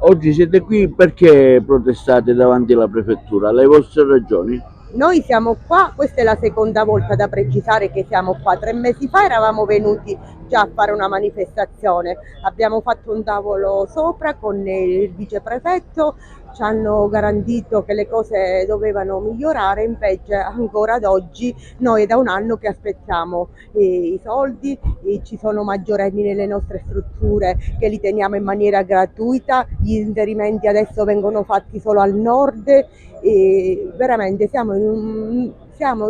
Oggi siete qui perché protestate davanti alla prefettura? Le vostre ragioni? Noi siamo qua, questa è la seconda volta da precisare che siamo qua. 3 mesi fa eravamo venuti già a fare una manifestazione, abbiamo fatto un tavolo sopra con il viceprefetto, ci hanno garantito che le cose dovevano migliorare, invece ancora ad oggi noi è da un anno che aspettiamo i soldi, ci sono maggiorenni nelle nostre strutture che li teniamo in maniera gratuita, gli inserimenti adesso vengono fatti solo al nord e veramente siamo in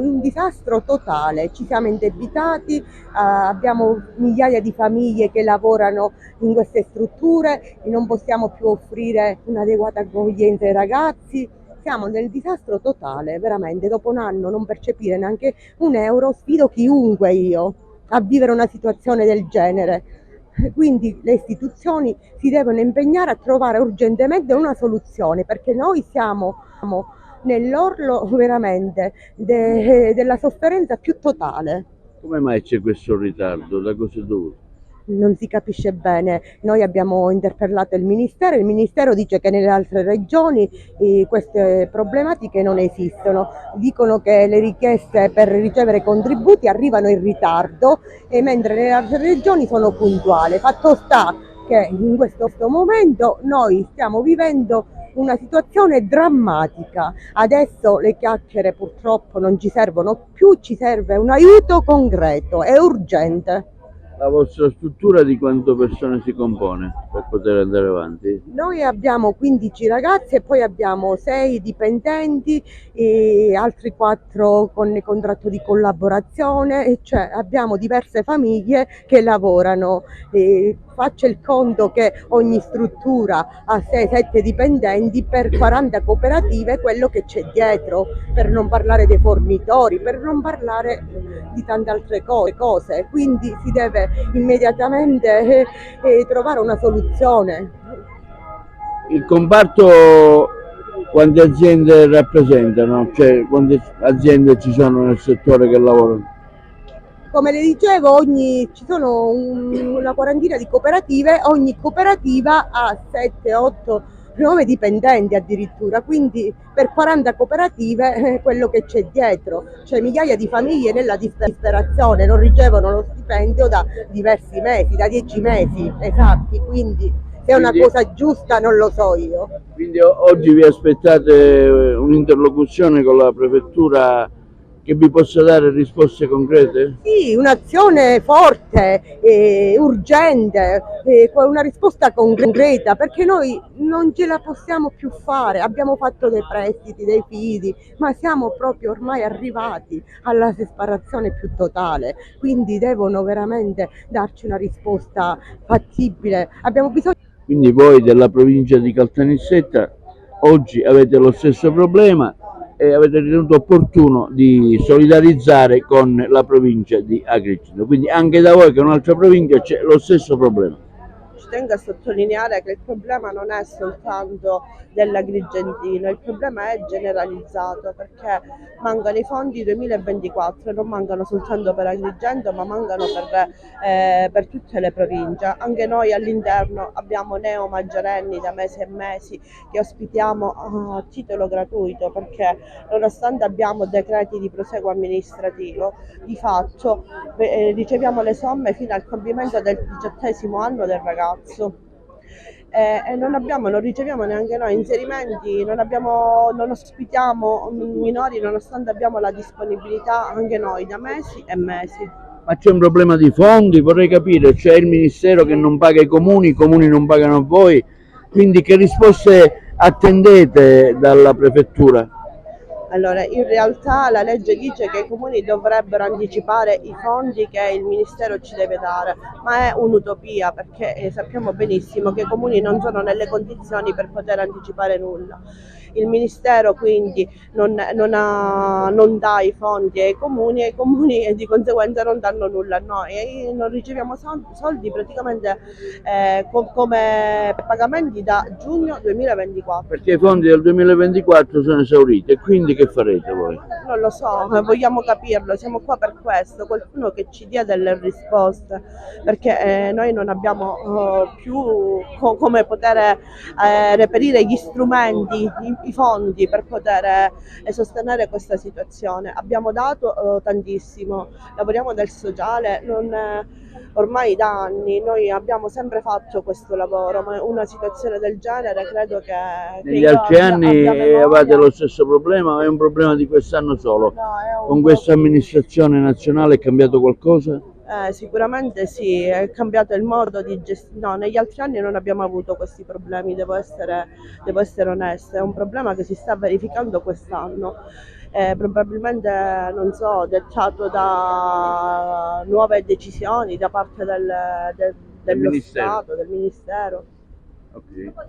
un disastro totale, ci siamo indebitati, abbiamo migliaia di famiglie che lavorano in queste strutture e non possiamo più offrire un'adeguata accoglienza ai ragazzi. Siamo nel disastro totale, veramente, dopo un anno non percepire neanche un euro, sfido chiunque io a vivere una situazione del genere. Quindi le istituzioni si devono impegnare a trovare urgentemente una soluzione, perché noi siamo nell'orlo veramente della sofferenza più totale. Come mai c'è questo ritardo? Da cosa è dovuto? Non si capisce bene, noi abbiamo interpellato il Ministero dice che nelle altre regioni queste problematiche non esistono, dicono che le richieste per ricevere contributi arrivano in ritardo e mentre nelle altre regioni sono puntuali. Fatto sta che in questo momento noi stiamo vivendo una situazione drammatica. Adesso le chiacchiere purtroppo non ci servono più, ci serve un aiuto concreto e urgente. La vostra struttura di quante persone si compone per poter andare avanti? Noi abbiamo 15 ragazzi e poi abbiamo 6 dipendenti e altri 4 con contratto di collaborazione, e cioè abbiamo diverse famiglie che lavorano. Faccio il conto che ogni struttura ha 6-7 dipendenti per 40 cooperative, quello che c'è dietro, per non parlare dei fornitori, per non parlare di tante altre cose. Quindi si deve immediatamente trovare una soluzione. Il comparto quante aziende rappresentano? Cioè quante aziende ci sono nel settore che lavorano? Come le dicevo, ci sono una quarantina di cooperative, ogni cooperativa ha 7, 8, 9 dipendenti addirittura, quindi per 40 cooperative quello che c'è dietro, cioè migliaia di famiglie nella disperazione, non ricevono lo stipendio da diversi mesi, da 10 mesi esatti, quindi se è una cosa giusta non lo so io. Quindi oggi vi aspettate un'interlocuzione con la prefettura che vi possa dare risposte concrete? Sì, un'azione forte, urgente, una risposta concreta, perché noi non ce la possiamo più fare. Abbiamo fatto dei prestiti, dei fidi, ma siamo proprio ormai arrivati alla separazione più totale, quindi devono veramente darci una risposta fattibile. Abbiamo bisogno. Quindi voi della provincia di Caltanissetta oggi avete lo stesso problema e avete ritenuto opportuno di solidarizzare con la provincia di Agrigento. Quindi anche da voi che è un'altra provincia c'è lo stesso problema. Ci tengo a sottolineare che il problema non è soltanto dell'Agrigentino, il problema è generalizzato perché mancano i fondi 2024, non mancano soltanto per Agrigento ma mancano per tutte le province. Anche noi all'interno abbiamo neo maggiorenni da mesi e mesi che ospitiamo a titolo gratuito perché nonostante abbiamo decreti di proseguo amministrativo, di fatto riceviamo le somme fino al compimento del 18° anno del ragazzo. E non riceviamo neanche noi inserimenti, non ospitiamo minori nonostante abbiamo la disponibilità anche noi da mesi e mesi. Ma c'è un problema di fondi, vorrei capire, c'è il Ministero che non paga i comuni non pagano a voi, quindi che risposte attendete dalla prefettura? Allora, in realtà la legge dice che i comuni dovrebbero anticipare i fondi che il Ministero ci deve dare, ma è un'utopia perché sappiamo benissimo che i comuni non sono nelle condizioni per poter anticipare nulla. Il Ministero quindi non dà i fondi ai comuni e i comuni di conseguenza non danno nulla a noi e non riceviamo soldi praticamente come pagamenti da giugno 2024. Perché i fondi del 2024 sono esauriti e quindi che che farete voi? Non lo so, vogliamo capirlo, siamo qua per questo, qualcuno che ci dia delle risposte, perché noi non abbiamo più come poter reperire gli strumenti, i fondi per poter sostenere questa situazione. Abbiamo dato tantissimo, lavoriamo nel sociale, ormai da anni, noi abbiamo sempre fatto questo lavoro, ma una situazione del genere credo che Negli io altri anni abbia memoria. avete lo stesso problema o è un problema di quest'anno solo? No, è un Con questa amministrazione nazionale è cambiato qualcosa? Sicuramente sì, è cambiato il modo di gestire. No, negli altri anni non abbiamo avuto questi problemi, devo essere onesta, è un problema che si sta verificando quest'anno. Probabilmente, non so, dettato da nuove decisioni da parte dello Ministero. Stato, del Ministero. Ok.